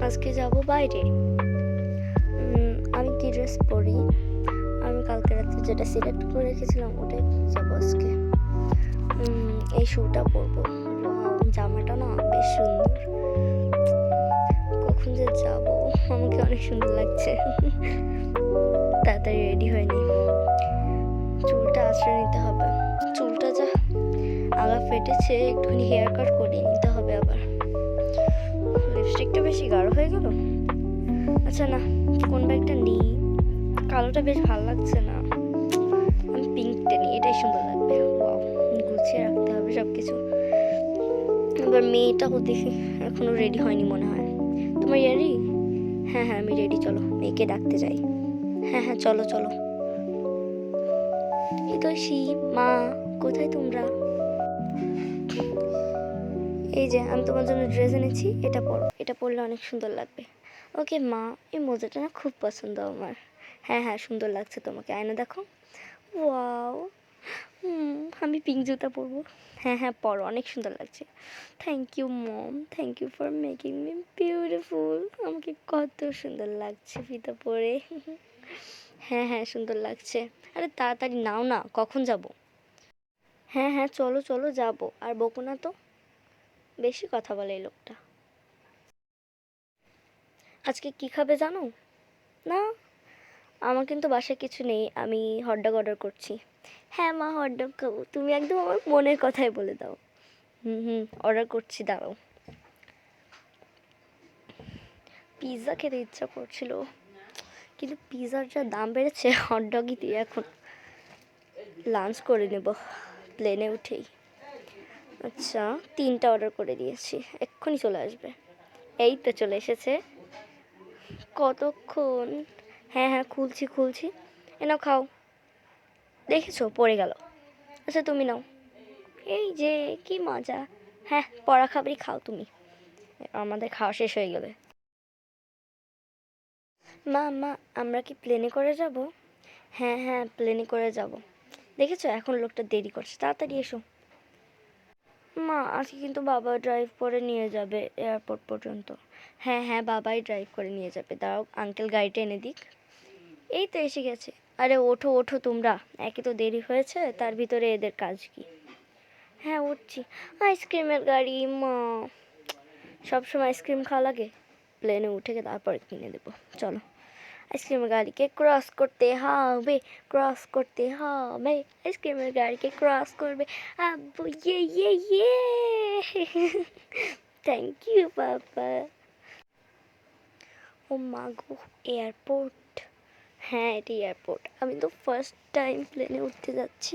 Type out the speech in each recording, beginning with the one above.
আজকে যাব বাইরে। আমি কি ড্রেস পরি? আমি কালকে রাতে যেটা সিলেক্ট করে রেখেছিলাম ওটাই যাবো আজকে। এই শুটা পরবো। জামাটা না বেশ সুন্দর। কখন যে যাব, আমাকে অনেক সুন্দর লাগছে। তাড়াতাড়ি রেডি হয়নি, চুলটা আঁচড়ে নিতে হবে। চুলটা যা আগা ফেটেছে, একটুখানি হেয়ার কাট করিয়ে নিতে হবে। আবার লিপস্টিকটা বেশি গাঢ় হয়ে গেল। আচ্ছা না, কোন ব্যাগটা নিই? কালোটা বেশ ভালো লাগছে না, আমি পিঙ্কটা নিই, এটাই সুন্দর লাগবে। ওয়াও, গুছিয়ে রাখতে হবে সব কিছু। এবার মেয়েটাও দেখি এখনো রেডি হয়নি মনে হয়। তোমার রেডি? হ্যাঁ হ্যাঁ, আমি রেডি, চলো মেয়েকে ডাকতে যাই। হ্যাঁ হ্যাঁ, চলো চলো। এই তো শিব মা, কোথায় তোমরা? এই যে আমি তোমার জন্য ড্রেস এনেছি, এটা পরো, এটা পরলে অনেক সুন্দর লাগবে। ওকে মা, এই মোজাটা না খুব পছন্দ আমার। হ্যাঁ হ্যাঁ, সুন্দর লাগছে তোমাকে, আয়না দেখো। ওয়াও, আমি পিঙ্ক জুতা পরবো। হ্যাঁ হ্যাঁ, পরো, অনেক সুন্দর লাগছে। Thank you mom, thank you for making me beautiful. আমাকে কত সুন্দর লাগছে ফিতা পরে। হ্যাঁ হ্যাঁ, সুন্দর লাগছে। আরে তাড়াতাড়ি নাও না, কখন যাব? হ্যাঁ হ্যাঁ, চলো চলো যাবো, আর বকো না তো, বেশি কথা বলে এই লোকটা। আজকে কি খাবে জানো? না, আমার কিন্তু বাসায় কিছু নেই, আমি হটডগ অর্ডার করছি। হ্যাঁ মা, হটডগ খাবো, তুমি একদম আমার মনের কথাই বলে দাও। অর্ডার করছি, দাঁড়াও। পিৎজা খেতে ইচ্ছা করছিল, কিন্তু পিৎজার যা দাম বেড়েছে, হটডগই দিয়ে এখন লাঞ্চ করে নেব প্লেনে উঠেই। আচ্ছা, 3টা অর্ডার করে দিয়েছি, এক্ষুনি চলে আসবে। এই তো চলে এসেছে। কতক্ষণ? হ্যাঁ হ্যাঁ, খুলছি খুলছি। নাও খাও। দেখেছো পড়ে গেল। আচ্ছা তুমি নাও। এই যে কি মজা। হ্যাঁ, পড়া খাবারই খাও তুমি, আমাদের খাওয়া শেষ হয়ে গেলে। মা মা, আমরা কি প্লেনে করে যাব? হ্যাঁ হ্যাঁ, প্লেনে করে যাব। দেখেছো এখন লোকটা দেরি করছে, তাড়াতাড়ি এসো। মা, আজকে কিন্তু বাবা ড্রাইভ করে নিয়ে যাবে এয়ারপোর্ট পর্যন্ত। হ্যাঁ হ্যাঁ, বাবাই ড্রাইভ করে নিয়ে যাবে, দাঁড়াও আঙ্কেল গাড়িটা এনে দিক। এই তো এসে গেছে। আরে ওঠো ওঠো তোমরা, একে তো দেরি হয়েছে, তার ভিতরে এদের কাজ কি। হ্যাঁ উঠছি। আইসক্রিমের গাড়ি মা, সবসময় আইসক্রিম খাওয়া লাগে? প্লেনে উঠে তারপরে কিনে দেবো, চলো। আইসক্রিমের গাড়িকে ক্রস করতে হবে, ক্রস করতে হবে, আইসক্রিমের গাড়িকে ক্রস করবে আব্বু। ইয়ে ইয়ে ইয়ে। থ্যাংক ইউ বাবা। ও মা গো, এয়ারপোর্ট। হ্যাঁ, এটি এয়ারপোর্ট। আমি তো ফার্স্ট টাইম প্লেনে উঠতে যাচ্ছি,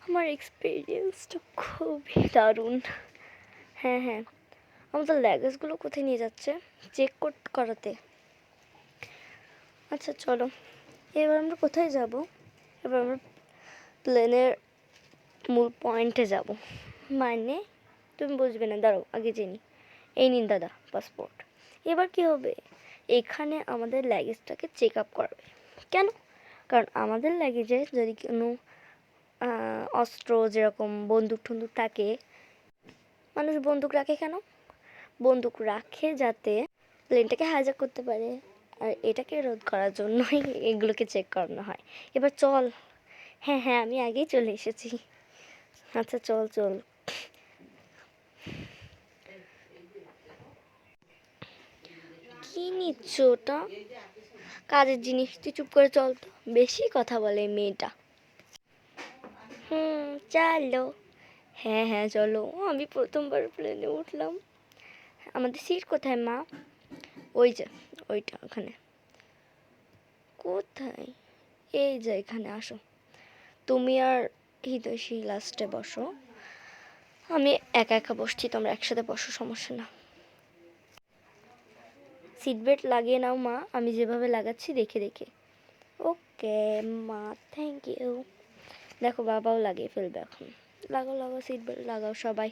আমার এক্সপিরিয়েন্সটা খুবই দারুণ। হ্যাঁ হ্যাঁ, আমাদের লাগেজগুলো কোথায় নিয়ে যাচ্ছে? চেক করাতে। আচ্ছা চলো, এবার আমরা কোথায় যাব? এবার আমরা প্লেনের মূল পয়েন্টে যাব। মানে তুমি বুঝবে না, দাঁড়াও আগে জেনি। এই নিন দাদা পাসপোর্ট। এবার কি হবে? এখানে আমাদের লাগেজটাকে চেক আপ করাবে। কেন? কারণ আমাদের লাগেজে যদি কোনো অস্ত্র, যেরকম বন্দুক টন্দুক থাকে। মানুষ বন্দুক রাখে কেন? বন্দুক রাখে যাতে প্লেনটাকে হাইজ্যাক করতে পারে, আর এটাকে রোধ করার জন্যই এগুলোকে চেক করানো হয়। এবার চল। হ্যাঁ হ্যাঁ, আমি আগেই চলে এসেছি। আচ্ছা চল চল। কি নিচ্ছ ওটা? কাজের জিনিস, তুই চুপ করে চল তো, বেশি কথা বলে মেয়েটা। চলো। হ্যাঁ হ্যাঁ চলো, আমি প্রথমবার প্লেনে উঠলাম। আমাদের সিট কোথায় মা? ওই যে ওইটা, ওখানে। কোথায়? এই যে এখানে, আসো। তুমি আর হিতৈষী লাস্টে বসো, আমি একা একা বসছি, তোমরা একসাথে বসো, সমস্যা না। সিট বেল্ট লাগিয়ে নাও মা, আমি যেভাবে লাগাচ্ছি দেখে দেখে। ওকে মা, থ্যাংক ইউ। দেখো বাবাও লাগিয়ে ফেলবে এখন। লাগাও লাগাও, সিট বেল্ট লাগাও সবাই।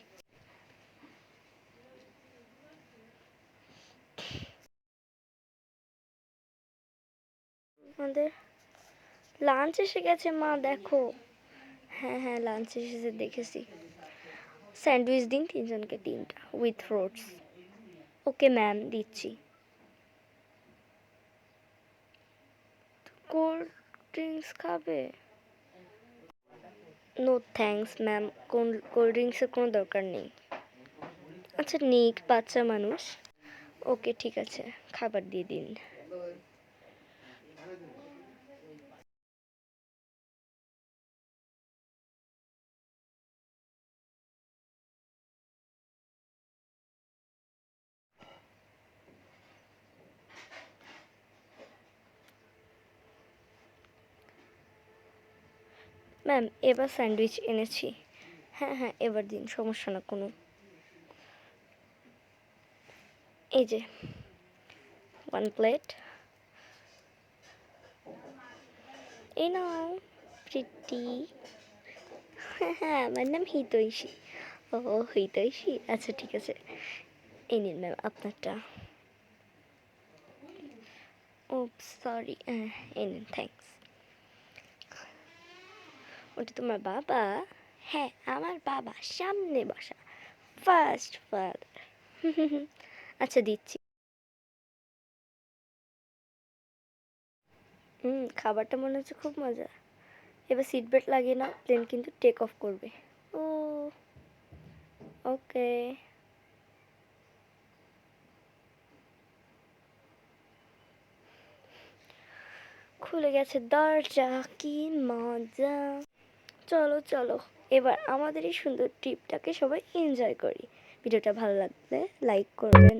আমাদের লাঞ্চ এসে গেছে মা, দেখো। হ্যাঁ হ্যাঁ, লাঞ্চ এসেছে, দেখেছি। স্যান্ডউইচ দিন 3 জনকে 3টা উইথ ফ্রুটস। ওকে ম্যাম, দিচ্ছি। কোল্ড ড্রিঙ্কস খাবে? নো থ্যাঙ্কস ম্যাম, কোল্ড ড্রিঙ্কসের কোনো দরকার নেই। আচ্ছা নিক, বাচ্চা মানুষ। ওকে ঠিক আছে, খাবার দিয়ে দিন। ম্যাম এবার স্যান্ডউইচ এনেছি। হ্যাঁ হ্যাঁ এবার দিন, সমস্যা না কোনো। এই যে 1 প্লেট। এই নাও প্রিটি। হ্যাঁ হ্যাঁ আমার নাম হিতৈষী। ও হিতৈষী, আচ্ছা ঠিক আছে, এই নিন ম্যাম আপনারটা। ও সরি, এই নিন থ্যাঙ্কস। ওটা তোমার বাবা? হ্যাঁ আমার বাবা, সামনে বসা, ফার্স্ট ফাদার। আচ্ছা দিচ্ছি। খাবারটা মনে হচ্ছে খুব মজা। এবার সিট বেল্ট লাগিয়ে নাও, প্লেন কিন্তু টেক অফ করবে। ও ওকে। খুলে গেছে দরজা, কি মজা। চলো চলো, এবার আমাদের এই সুন্দর ট্রিপটাকে সবাই এনজয় করি। ভিডিওটা ভালো লাগলে লাইক করবেন।